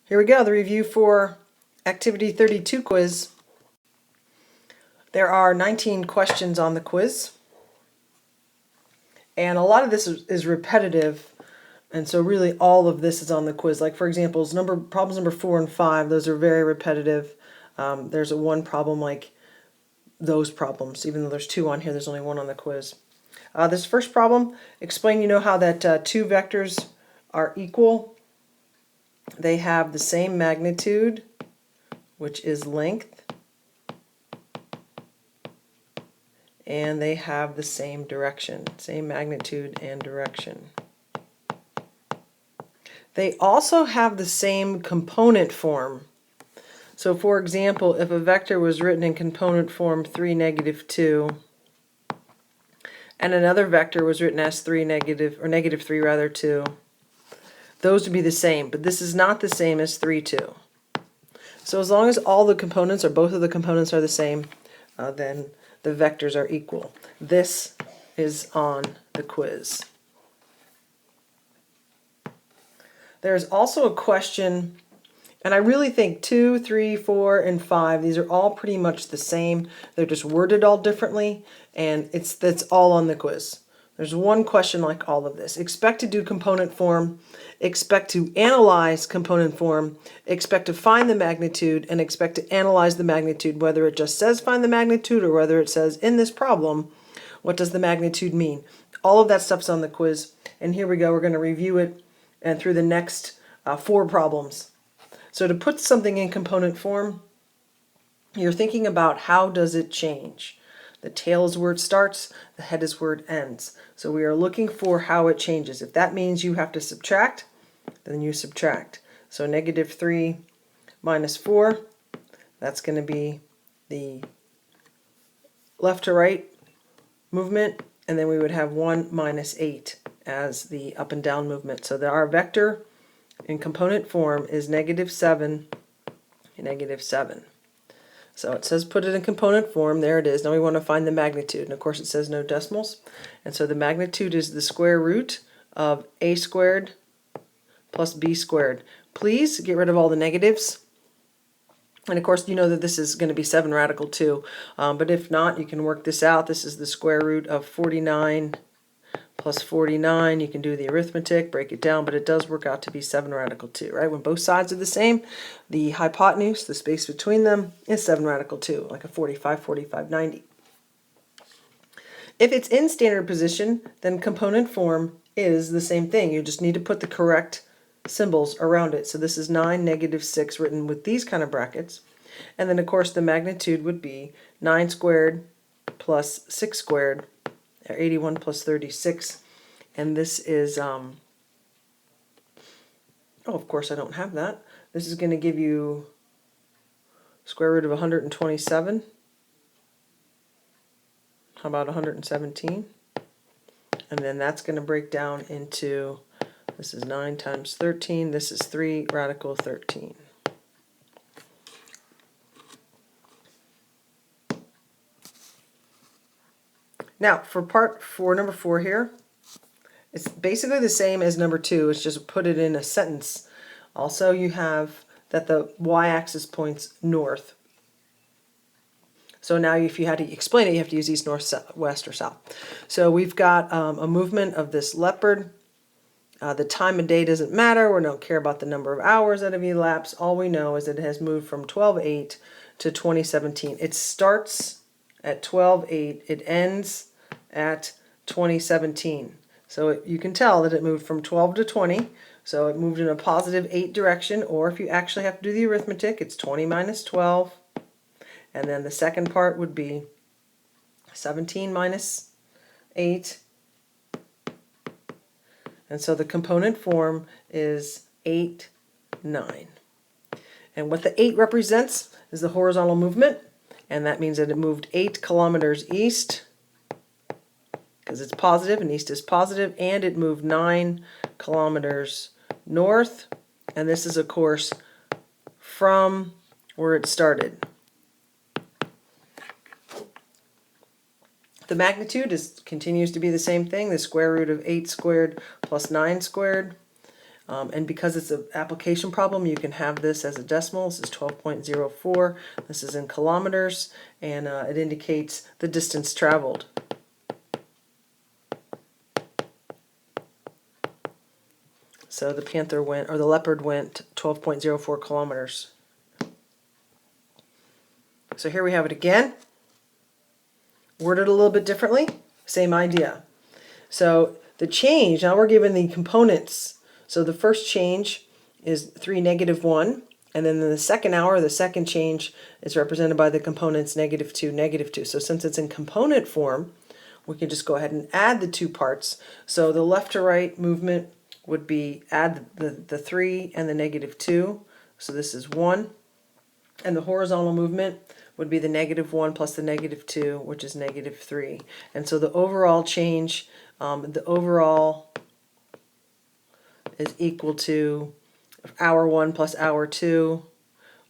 Here we go, the review for Activity 32 quiz. There are 19 questions on the quiz, and a lot of this is repetitive, and so really all of this is on the quiz. Like for example, problems number 4 and 5, those are very repetitive. There's a one problem like those problems, even though there's 2 on here, there's only 1 on the quiz. This first problem, explain, you know how that 2 vectors are equal. They have the same magnitude, which is length, and they have the same direction, same magnitude and direction. They also have the same component form. So for example, if a vector was written in component form 3, -2, and another vector was written as 3, -3 rather 2, those would be the same, but this is not the same as 3, 2. So as long as all the components, or both of the components, are the same, then the vectors are equal. This is on the quiz. There's also a question, and I really think 2, 3, 4, and 5, these are all pretty much the same. They're just worded all differently, and that's all on the quiz. There's one question like all of this. Expect to do component form, expect to analyze component form, expect to find the magnitude, and expect to analyze the magnitude, whether it just says find the magnitude or whether it says in this problem, what does the magnitude mean? All of that stuff's on the quiz, and here we go. We're going to review it and through the next 4 problems. So to put something in component form, you're thinking about how does it change. The tail is where it starts, the head is where it ends. So we are looking for how it changes. If that means you have to subtract, then you subtract. So -3 minus 4, that's going to be the left to right movement, and then we would have 1 minus 8 as the up and down movement. So our vector in component form is -7 and -7. So it says put it in component form. There it is. Now we want to find the magnitude. And of course it says no decimals. And so the magnitude is the square root of a squared plus b squared. Please get rid of all the negatives. And of course you know that this is going to be 7 radical 2. But if not, you can work this out. This is the square root of 49 plus 49. You can do the arithmetic, break it down, but it does work out to be 7 radical 2, right? When both sides are the same, the hypotenuse, the space between them, is 7 radical 2, like a 45, 45, 90. If it's in standard position, then component form is the same thing. You just need to put the correct symbols around it. So this is 9, -6 written with these kind of brackets. And then of course the magnitude would be 9 squared plus 6 squared, 81 plus 36, and this is, oh, of course I don't have that. This is going to give you square root of 127. How about 117? And then that's going to break down into, this is 9 times 13, this is 3 radical 13. Now, for number 4 here, it's basically the same as number 2. It's just put it in a sentence. Also, you have that the y-axis points north. So now if you had to explain it, you have to use east, north, south, west, or south. So we've got a movement of this leopard. The time of day doesn't matter. We don't care about the number of hours that have elapsed. All we know is that it has moved from 12/8 to 2017. It starts at 12/8. It ends at 2017. So you can tell that it moved from 12 to 20. So it moved in a positive 8 direction, or if you actually have to do the arithmetic, it's 20 minus 12. And then the second part would be 17 minus 8. And so the component form is 8, 9. And what the 8 represents is the horizontal movement, and that means that it moved 8 kilometers east, because it's positive and east is positive, and it moved 9 kilometers north, and this is of course from where it started. The magnitude continues to be the same thing, the square root of 8 squared plus 9 squared. And because it's an application problem, you can have this as a decimal. This is 12.04. This is in kilometers, and it indicates the distance traveled. So the panther went, or the leopard went 12.04 kilometers. So here we have it again, worded a little bit differently, same idea. So the change, now we're given the components. So the first change is 3, -1, and then in the second hour, the second change is represented by the components -2, -2. So since it's in component form, we can just go ahead and add the two parts. So the left to right movement would be add the 3 and the -2. So this is 1. And the horizontal movement would be the -1 plus the -2, which is -3. And so the overall change, the overall is equal to hour 1 plus hour 2,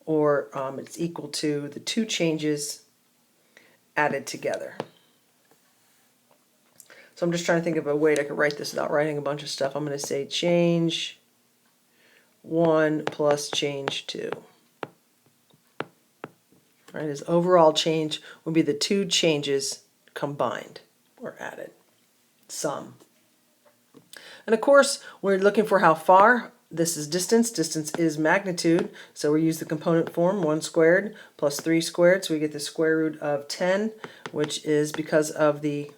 or it's equal to the two changes added together. So I'm just trying to think of a way I could write this without writing a bunch of stuff. I'm going to say change 1 plus change 2. Right, his overall change would be the two changes combined or added, sum. And of course, we're looking for how far. This is distance. Distance is magnitude. So we use the component form, 1 squared plus 3 squared. So we get the square root of 10, which is because of the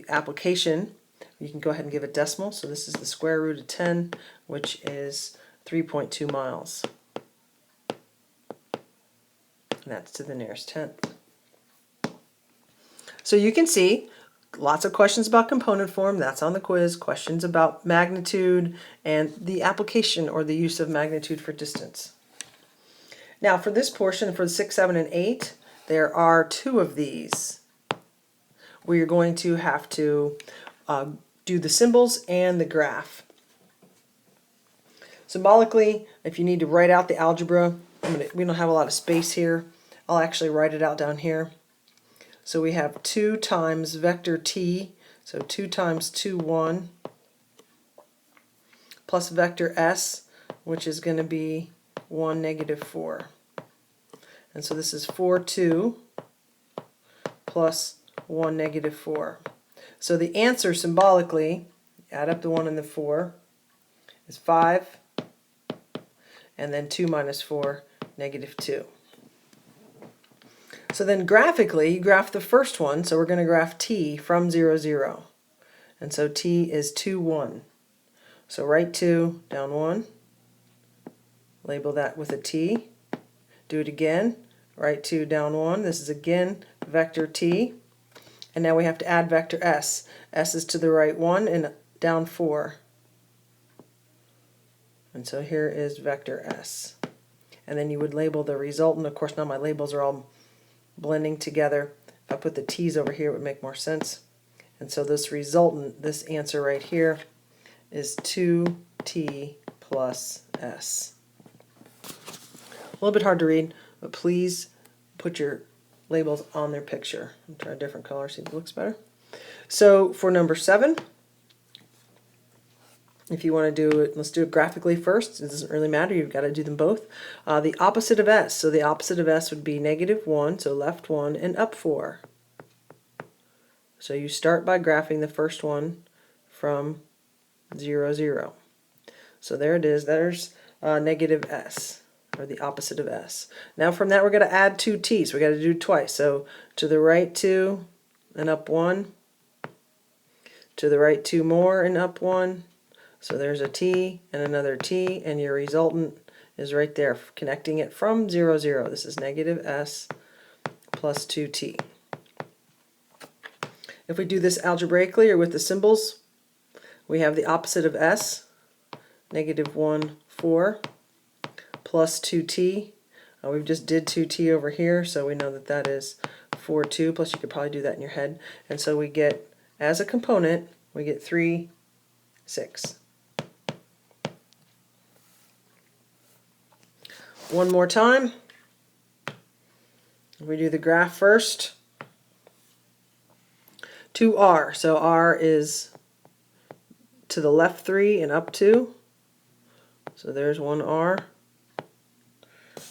application. You can go ahead and give a decimal. So this is the square root of 10, which is 3.2 miles. And that's to the nearest tenth. So you can see lots of questions about component form. That's on the quiz. Questions about magnitude and the application or the use of magnitude for distance. Now for this portion, for 6, 7, and 8, there are 2 of these where you're going to have to do the symbols and the graph. Symbolically, if you need to write out the algebra, we don't have a lot of space here. I'll actually write it out down here. So we have 2 times vector t, so 2 times 2, 1, plus vector s, which is going to be 1, -4. And so this is 4, 2, plus 1, -4. So the answer symbolically, add up the 1 and the 4, is 5, and then 2 minus 4, -2. So then graphically, you graph the first one, so we're going to graph t from 0, 0. And so t is 2, 1. So write 2, down 1, label that with a t, do it again, write 2, down 1, this is again vector t, and now we have to add vector s. S is to the right 1 and down 4. And so here is vector s. And then you would label the resultant. Of course, now my labels are all blending together. If I put the t's over here, it would make more sense. And so this resultant, this answer right here, is 2t plus s. A little bit hard to read, but please put your labels on their picture. I'm trying a different color, see if it looks better. So for number 7, if you want to do it, let's do it graphically first. It doesn't really matter, you've got to do them both. The opposite of s, so the opposite of s would be -1, so left 1 and up 4. So you start by graphing the first one from 0, 0. So there it is, there's -s, or the opposite of s. Now from that we're going to add 2 t's, we got to do it twice. So to the right 2 and up 1, to the right 2 more and up 1. So there's a t and another t, and your resultant is right there, connecting it from 0, 0. This is -s plus 2t. If we do this algebraically or with the symbols, we have the opposite of s, -1, 4, plus 2t. We just did 2t over here, so we know that that is 4, 2, plus you could probably do that in your head. And so we get, as a component, we get 3, 6. One more time. We do the graph first. To r, so r is to to the left 3 and up 2. So there's one R.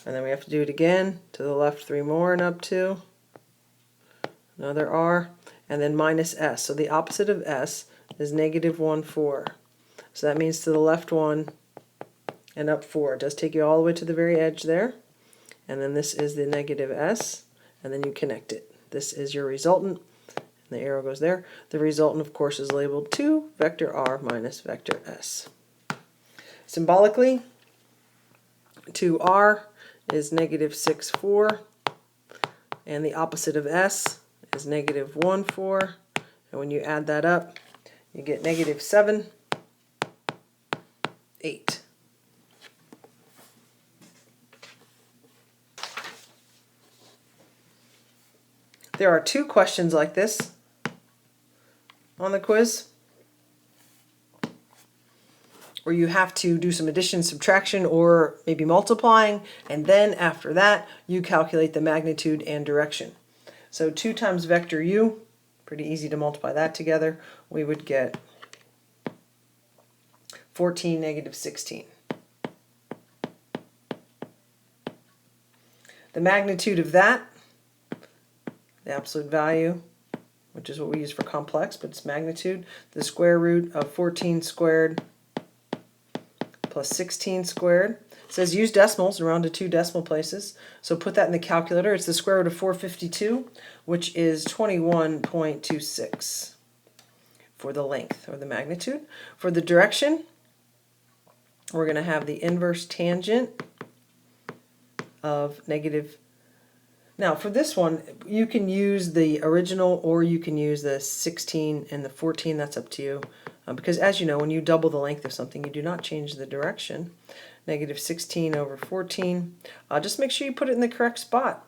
And then we have to do it again, to the left 3 more and up 2. Another R, and then minus S. So the opposite of S is negative 1, 4. So that means to the left 1 and up 4. It does take you all the way to the very edge there. And then this is the negative S, and then you connect it. This is your resultant, and the arrow goes there. The resultant, of course, is labeled 2 vector R minus vector S. Symbolically, 2R is negative 6, 4, and the opposite of S is negative 1, 4, and when you add that up, you get negative 7, 8. There are 2 questions like this on the quiz, where you have to do some addition, subtraction, or maybe multiplying, and then after that you calculate the magnitude and direction. So 2 times vector u, pretty easy to multiply that together, we would get 14, negative 16. The magnitude of that, the absolute value, which is what we use for complex, but it's magnitude, the square root of 14 squared plus 16 squared. It says use decimals and round to 2 decimal places. So put that in the calculator. It's the square root of 452, which is 21.26 for the length or the magnitude. For the direction, we're going to have the inverse tangent of negative. Now for this one, you can use the original or you can use the 16 and the 14. That's up to you. Because as you know, when you double the length of something, you do not change the direction. Negative 16 over 14. Just make sure you put it in the correct spot.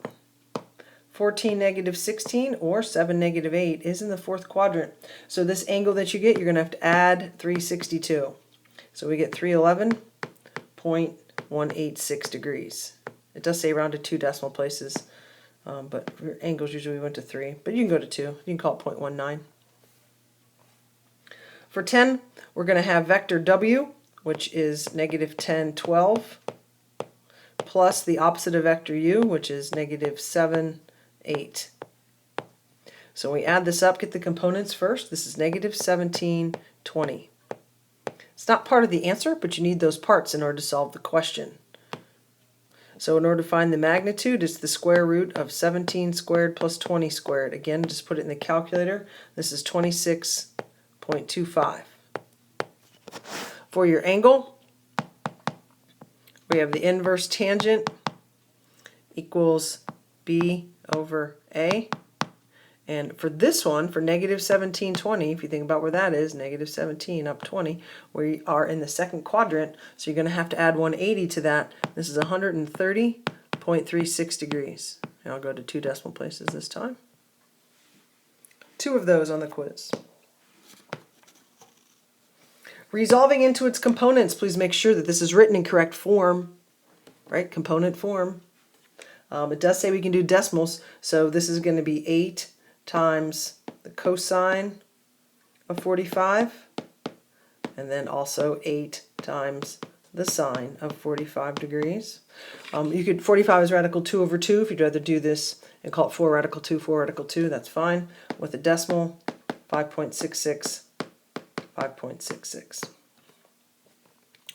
14, negative 16, or 7, negative 8 is in the 4th quadrant. So this angle that you get, you're going to have to add 362. So we get 311.186 degrees. It does say round to 2 decimal places, but for angles usually we went to 3. But you can go to 2. You can call it 0.19. For 10, we're going to have vector W, which is negative 10, 12, plus the opposite of vector U, which is negative 7, 8. So we add this up, get the components first. This is negative 17, 20. It's not part of the answer, but you need those parts in order to solve the question. So in order to find the magnitude, it's the square root of 17 squared plus 20 squared. Again, just put it in the calculator. This is 26.25. For your angle, we have the inverse tangent equals B over A. And for this one, for negative 17, 20, if you think about where that is, negative 17 up 20, we are in the 2nd quadrant, so you're going to have to add 180 to that. This is 130.36 degrees. And I'll go to 2 decimal places this time. 2 of those on the quiz. Resolving into its components, please make sure that this is written in correct form, right? Component form. It does say we can do decimals, so this is going to be 8 times the cosine of 45, and then also 8 times the sine of 45 degrees. 45 is radical 2 over 2. If you'd rather do this and call it 4 radical 2, 4 radical 2, that's fine. With a decimal, 5.66, 5.66.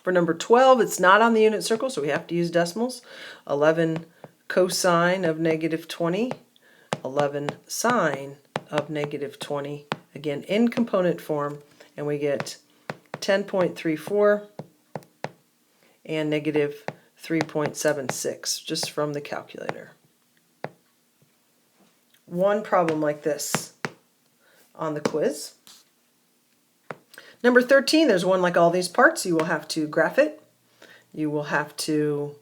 For number 12, it's not on the unit circle, so we have to use decimals. 11 cosine of negative 20, 11 sine of negative 20, again in component form, and we get 10.34 and negative 3.76 just from the calculator. One problem like this on the quiz. Number 13, there's one like all these parts. You will have to graph it. You will have to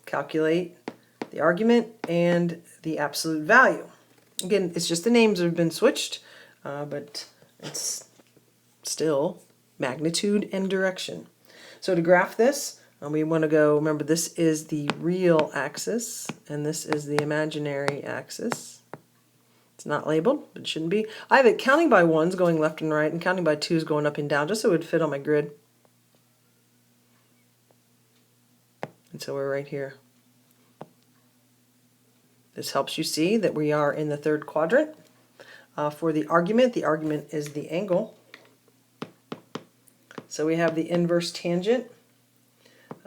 calculate the argument and the absolute value. Again, it's just the names have been switched, but it's still magnitude and direction. So to graph this, we want to go, remember this is the real axis and this is the imaginary axis. It's not labeled, but it shouldn't be. I have it counting by ones going left and right and counting by twos going up and down, just so it would fit on my grid. And so we're right here. This helps you see that we are in the third quadrant. For the argument is the angle. So we have the inverse tangent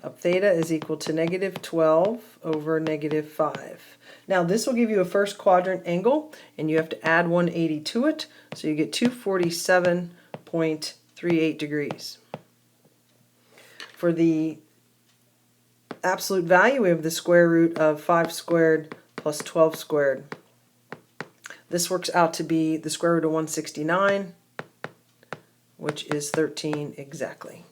of theta is equal to negative 12 over negative 5. Now this will give you a first quadrant angle, and you have to add 180 to it, so you get 247.38 degrees. For the absolute value, we have the square root of 5 squared plus 12 squared. This works out to be the square root of 169, which is 13 exactly.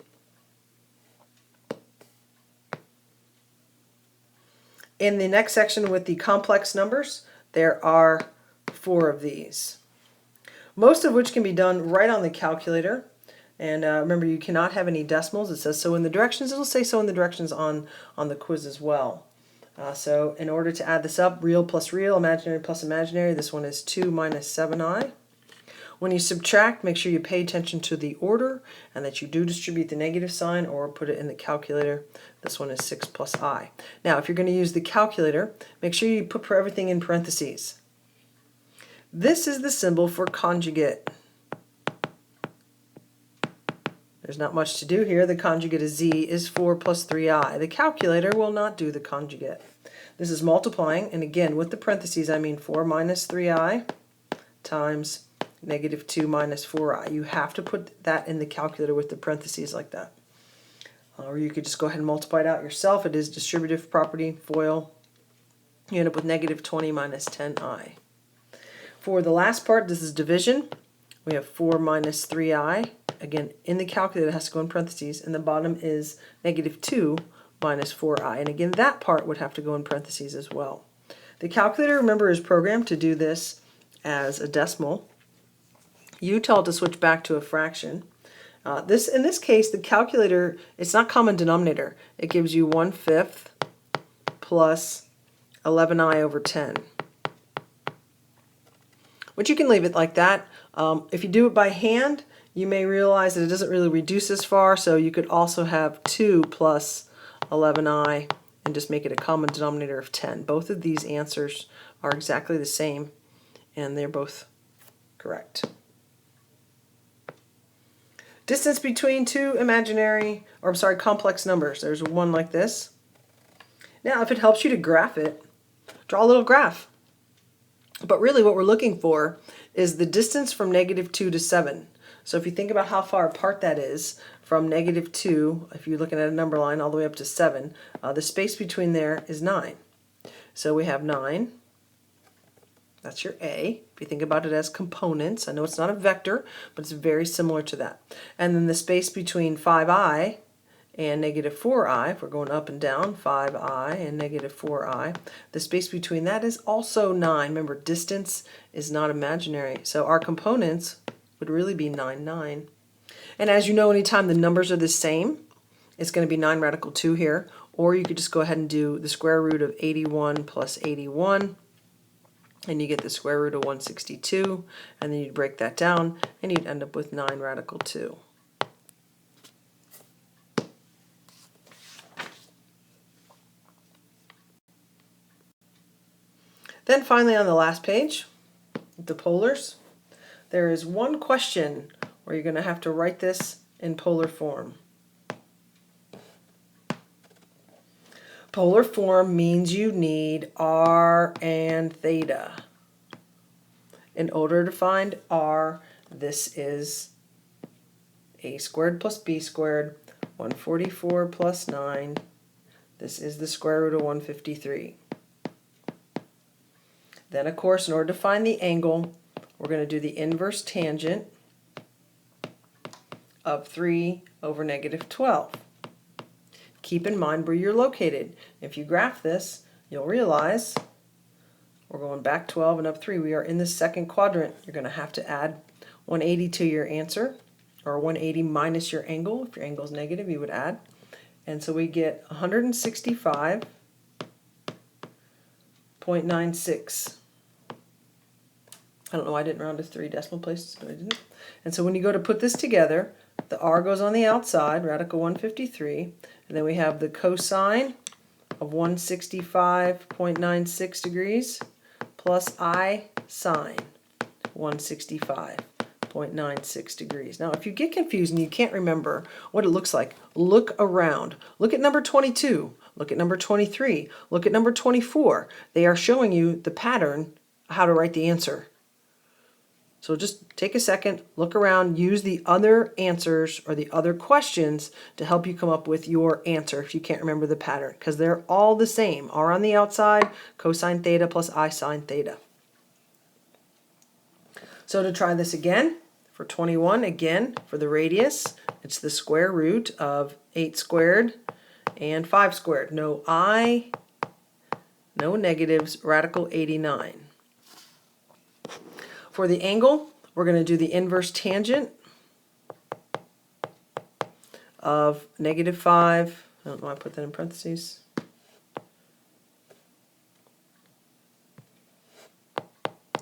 In the next section with the complex numbers, there are 4 of these, most of which can be done right on the calculator. And remember, you cannot have any decimals. It says so in the directions. It'll say so in the directions on the quiz as well. So in order to add this up, real plus real, imaginary plus imaginary, this one is 2 minus 7i. When you subtract, make sure you pay attention to the order and that you do distribute the negative sign or put it in the calculator. This one is 6 plus I. Now, if you're going to use the calculator, make sure you put everything in parentheses. This is the symbol for conjugate. There's not much to do here. The conjugate of z is 4 plus 3i. The calculator will not do the conjugate. This is multiplying, and again, with the parentheses, I mean 4 minus 3i times negative 2 minus 4i. You have to put that in the calculator with the parentheses like that. Or you could just go ahead and multiply it out yourself. It is distributive property, FOIL. You end up with negative 20 minus 10i. For the last part, this is division. We have 4 minus 3i. Again, in the calculator, it has to go in parentheses. And the bottom is negative 2 minus 4i. And again, that part would have to go in parentheses as well. The calculator, remember, is programmed to do this as a decimal. You tell it to switch back to a fraction. In this case, the calculator, it's not common denominator. It gives you 1/5 plus 11i over 10. But you can leave it like that. If you do it by hand, you may realize that it doesn't really reduce as far, so you could also have 2 plus 11i and just make it a common denominator of 10. Both of these answers are exactly the same, and they're both correct. Distance between two complex numbers. There's one like this. Now, if it helps you to graph it, draw a little graph. But really what we're looking for is the distance from negative 2 to 7. So if you think about how far apart that is, from negative 2, if you're looking at a number line, all the way up to 7, the space between there is 9. So we have 9. That's your A. If you think about it as components, I know it's not a vector, but it's very similar to that. And then the space between 5i and negative 4i, if we're going up and down, 5i and negative 4i, the space between that is also 9. Remember, distance is not imaginary. So our components would really be 9, 9. And as you know, anytime the numbers are the same, it's going to be 9 radical 2 here. Or you could just go ahead and do the square root of 81 plus 81. And you get the square root of 162, and then you'd break that down, and you'd end up with 9 radical 2. Then finally on the last page, the polars, there is one question where you're going to have to write this in polar form. Polar form means you need r and theta. In order to find r, this is a squared plus b squared, 144 plus 9. This is the square root of 153. Then, of course, in order to find the angle, we're going to do the inverse tangent of 3 over negative 12. Keep in mind where you're located. If you graph this, you'll realize we're going back 12 and up 3. We are in the second quadrant. You're going to have to add 180 to your answer, or 180 minus your angle. If your angle is negative, you would add. And so we get 165.96. I don't know why I didn't round to 3 decimal places, but I didn't. And so when you go to put this together, the r goes on the outside, radical 153, and then we have the cosine of 165.96 degrees plus I sine 165.96 degrees. Now, if you get confused and you can't remember what it looks like, look around. Look at number 22. Look at number 23. Look at number 24. They are showing you the pattern, how to write the answer. So just take a second, look around, use the other answers or the other questions to help you come up with your answer if you can't remember the pattern, because they're all the same. R on the outside, cosine theta plus I sine theta. So to try this again, for 21, again, for the radius, it's the square root of 8 squared and 5 squared. No I, no negatives, radical 89. For the angle, we're going to do the inverse tangent of negative 5. I don't know why I put that in parentheses.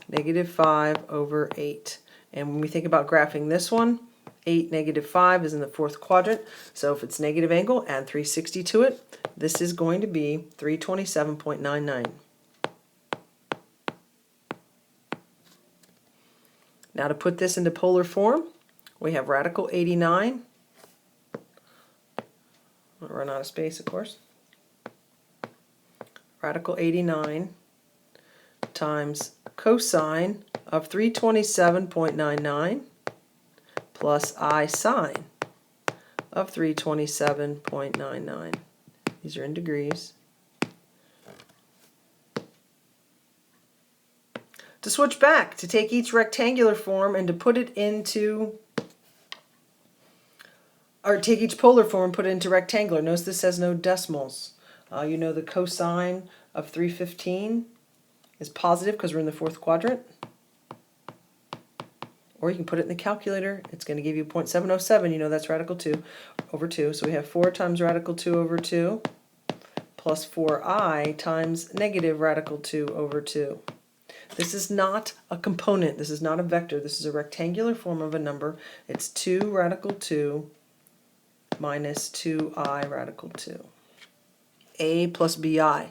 Negative 5 over 8. And when we think about graphing this one, 8, negative 5 is in the 4th quadrant. So if it's negative angle, add 360 to it. This is going to be 327.99. Now to put this into polar form, we have radical 89. I'll run out of space, of course. Radical 89 times cosine of 327.99 plus I sine of 327.99. These are in degrees. To switch back, to take each rectangular form and to put it into, or take each polar form and put it into rectangular. Notice this has no decimals. You know the cosine of 315 is positive because we're in the 4th quadrant. Or you can put it in the calculator. It's going to give you 0.707. You know that's radical 2 over 2. So we have 4 times radical 2 over 2 plus 4i times negative radical 2 over 2. This is not a component. This is not a vector. This is a rectangular form of a number. It's 2 radical 2 minus 2i radical 2. A plus bi.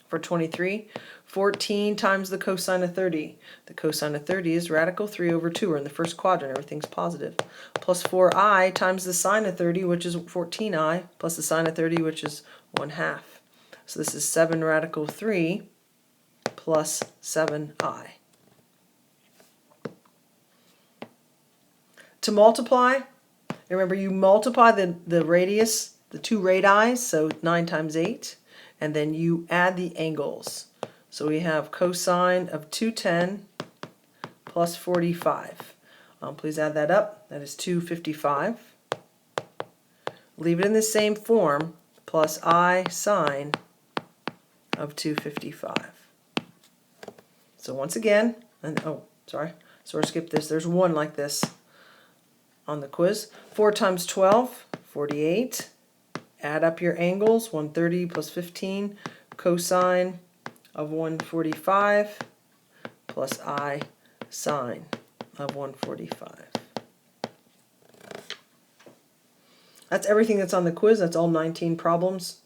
For 23, 14 times the cosine of 30. The cosine of 30 is radical 3 over 2. We're in the 1st quadrant. Everything's positive. Plus 4i times the sine of 30, which is 14i, plus the sine of 30, which is 1/2. So this is 7 radical 3 plus 7i. To multiply, remember you multiply the radius, the 2 radii, so 9 times 8, and then you add the angles. So we have cosine of 210 plus 45. Please add that up. That is 255. Leave it in the same form, plus I sine of 255. So once again, and oh, sorry, so I skipped this. There's one like this on the quiz. 4 times 12, 48. Add up your angles, 130 plus 15, cosine of 145 plus I sine of 145. That's everything that's on the quiz. That's all 19 problems.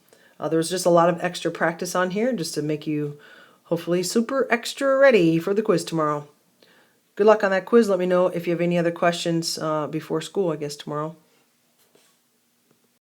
There's just a lot of extra practice on here just to make you hopefully super extra ready for the quiz tomorrow. Good luck on that quiz. Let me know if you have any other questions before school, I guess, tomorrow.